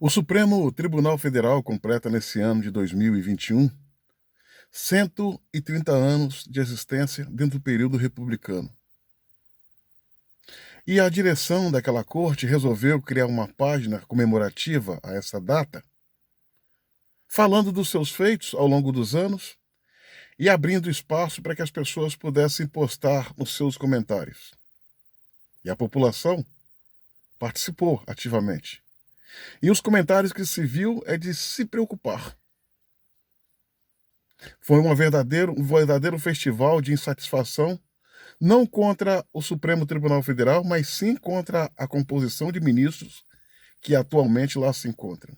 O Supremo Tribunal Federal completa nesse ano de 2021 130 anos de existência dentro do período republicano. E a direção daquela corte resolveu criar uma página comemorativa a essa data, falando dos seus feitos ao longo dos anos e abrindo espaço para que as pessoas pudessem postar os seus comentários. E a população participou ativamente. E os comentários que se viu é de se preocupar. Foi um verdadeiro festival de insatisfação, não contra o Supremo Tribunal Federal, mas sim contra a composição de ministros que atualmente lá se encontram.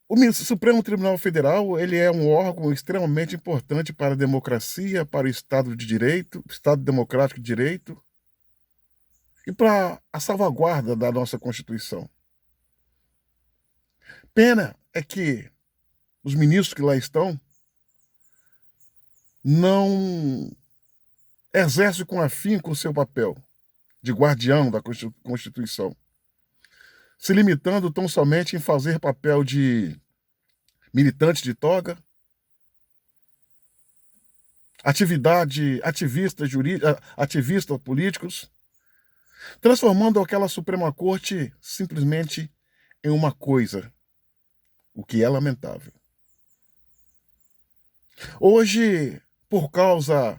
O Supremo Tribunal Federal ele é um órgão extremamente importante para a democracia, para o Estado de Direito, Estado Democrático de Direito e para a salvaguarda da nossa Constituição. Pena é que os ministros que lá estão não exercem com afinco o seu papel de guardião da Constituição, se limitando tão somente em fazer papel de militante de toga, ativista políticos, transformando aquela Suprema Corte simplesmente em uma coisa, o que é lamentável. Hoje, por causa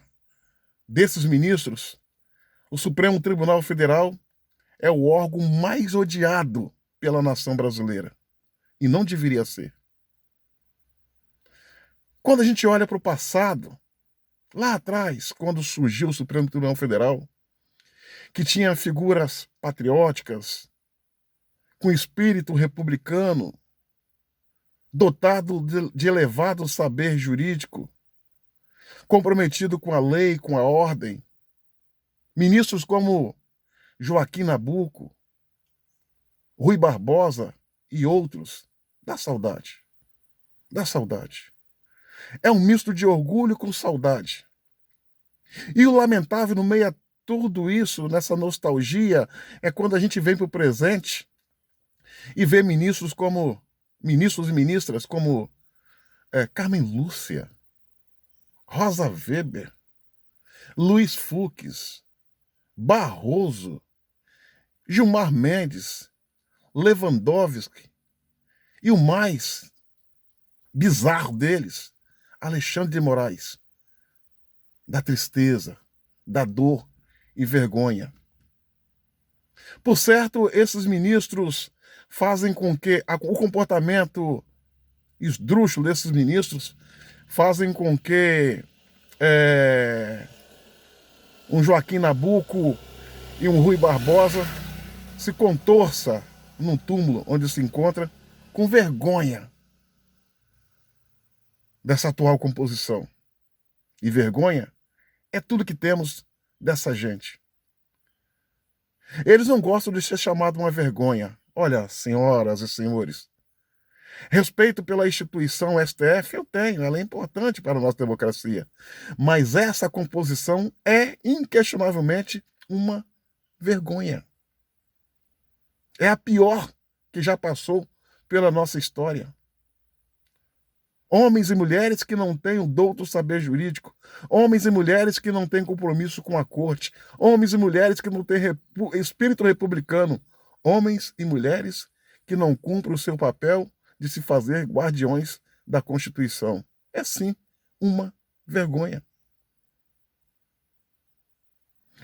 desses ministros, o Supremo Tribunal Federal é o órgão mais odiado pela nação brasileira. E não deveria ser. Quando a gente olha para o passado, lá atrás, quando surgiu o Supremo Tribunal Federal, que tinha figuras patrióticas, com espírito republicano, dotado de elevado saber jurídico, comprometido com a lei, com a ordem, ministros como Joaquim Nabuco, Rui Barbosa e outros, dá saudade. Dá saudade. É um misto de orgulho com saudade. E o lamentável no meio a tudo isso, nessa nostalgia, é quando a gente vem para o presente e vê ministros e ministras como Carmen Lúcia, Rosa Weber, Luiz Fux, Barroso, Gilmar Mendes, Lewandowski e o mais bizarro deles, Alexandre de Moraes. Da tristeza, da dor e vergonha. Por certo, esses ministros fazem com que o comportamento esdrúxulo desses ministros fazem com que um Joaquim Nabuco e um Rui Barbosa se contorça num túmulo onde se encontra com vergonha dessa atual composição. E vergonha é tudo que temos dessa gente. Eles não gostam de ser chamado uma vergonha. Olha, senhoras e senhores, respeito pela instituição STF eu tenho, ela é importante para a nossa democracia. Mas essa composição é inquestionavelmente uma vergonha. É a pior que já passou pela nossa história. Homens e mulheres que não têm o douto saber jurídico, homens e mulheres que não têm compromisso com a corte, homens e mulheres que não têm espírito republicano, homens e mulheres que não cumprem o seu papel de se fazer guardiões da Constituição. É sim uma vergonha.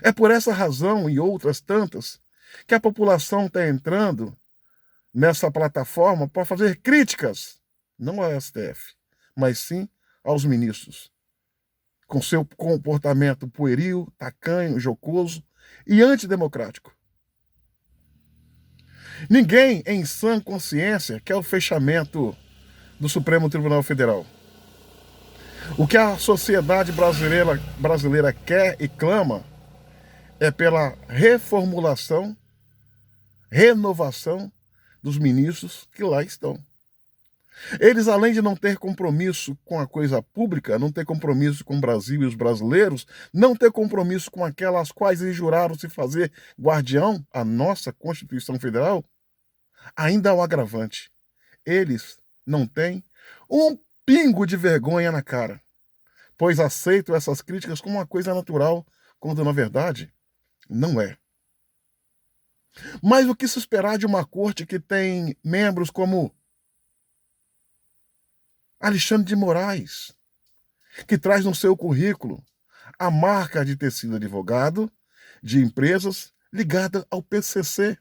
É por essa razão e outras tantas que a população está entrando nessa plataforma para fazer críticas, não ao STF, mas sim aos ministros, com seu comportamento pueril, tacanho, jocoso e antidemocrático. Ninguém em sã consciência quer o fechamento do Supremo Tribunal Federal. O que a sociedade brasileira quer e clama é pela reformulação, renovação dos ministros que lá estão. Eles, além de não ter compromisso com a coisa pública, não ter compromisso com o Brasil e os brasileiros, não ter compromisso com aquelas quais eles juraram se fazer guardião, a nossa Constituição Federal, ainda há um agravante. Eles não têm um pingo de vergonha na cara, pois aceitam essas críticas como uma coisa natural, quando na verdade não é. Mas o que se esperar de uma corte que tem membros como Alexandre de Moraes, que traz no seu currículo a marca de ter sido advogado de empresas ligadas ao PCC?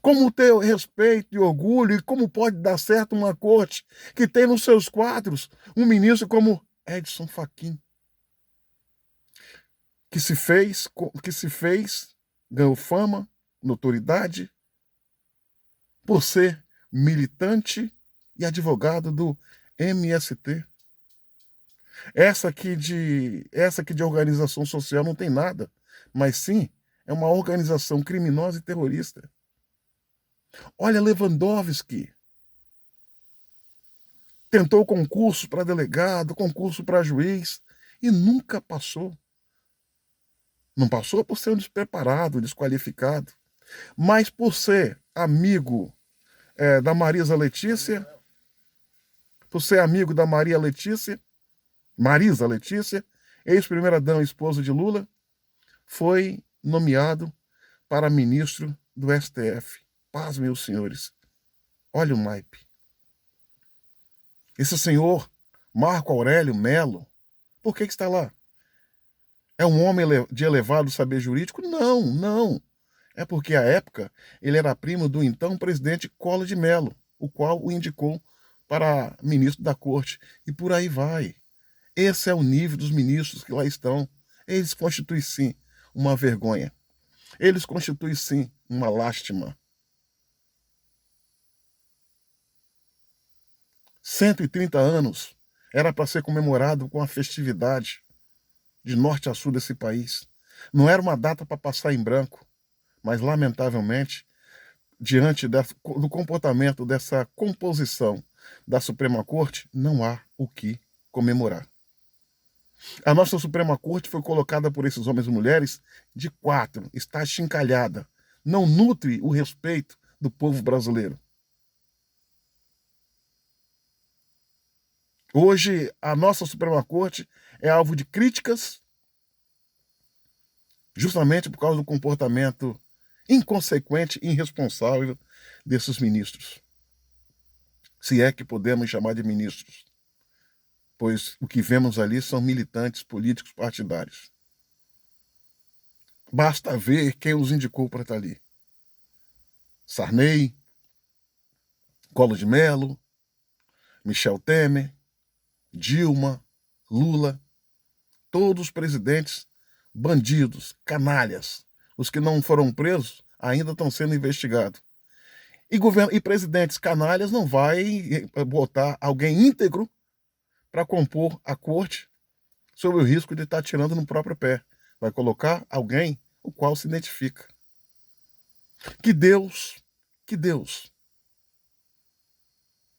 Como ter respeito e orgulho, e como pode dar certo uma corte que tem nos seus quadros um ministro como Edson Fachin, que se fez, ganhou fama, notoriedade, por ser militante e advogado do MST. Essa aqui de organização social não tem nada, mas sim é uma organização criminosa e terrorista. Olha, Lewandowski tentou concurso para delegado, concurso para juiz e nunca passou. Não passou por ser um despreparado, desqualificado, mas por ser amigo da Marisa Letícia, por ser amigo da Marisa Letícia, ex-primeira-dama e esposa de Lula, foi nomeado para ministro do STF. Paz, meus senhores. Olha o naipe. Esse senhor, Marco Aurélio Melo, por que está lá? É um homem de elevado saber jurídico? Não, não. É porque, à época, ele era primo do então presidente Collor de Mello, o qual o indicou para ministro da corte. E por aí vai. Esse é o nível dos ministros que lá estão. Eles constituem, sim, uma vergonha. Eles constituem, sim, uma lástima. 130 anos era para ser comemorado com a festividade de norte a sul desse país. Não era uma data para passar em branco, mas, lamentavelmente, diante do comportamento dessa composição da Suprema Corte, não há o que comemorar. A nossa Suprema Corte foi colocada por esses homens e mulheres de quatro, está achincalhada, não nutre o respeito do povo brasileiro. Hoje, a nossa Suprema Corte é alvo de críticas justamente por causa do comportamento inconsequente e irresponsável desses ministros. Se é que podemos chamar de ministros, pois o que vemos ali são militantes políticos partidários. Basta ver quem os indicou para estar ali. Sarney, Collor de Mello, Michel Temer, Dilma, Lula, todos os presidentes bandidos, canalhas. Os que não foram presos ainda estão sendo investigados. E presidentes canalhas não vai botar alguém íntegro para compor a corte sob o risco de estar tirando no próprio pé. Vai colocar alguém o qual se identifica. Que Deus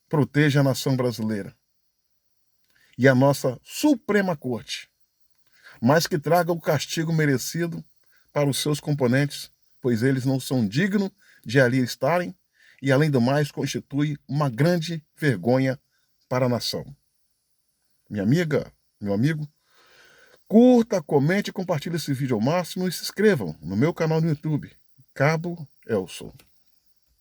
proteja a nação brasileira e a nossa Suprema Corte, mas que traga o castigo merecido para os seus componentes, pois eles não são dignos de ali estarem e, além do mais, constitui uma grande vergonha para a nação. Minha amiga, meu amigo, curta, comente e compartilhe esse vídeo ao máximo e se inscrevam no meu canal no YouTube, Cabo Elson.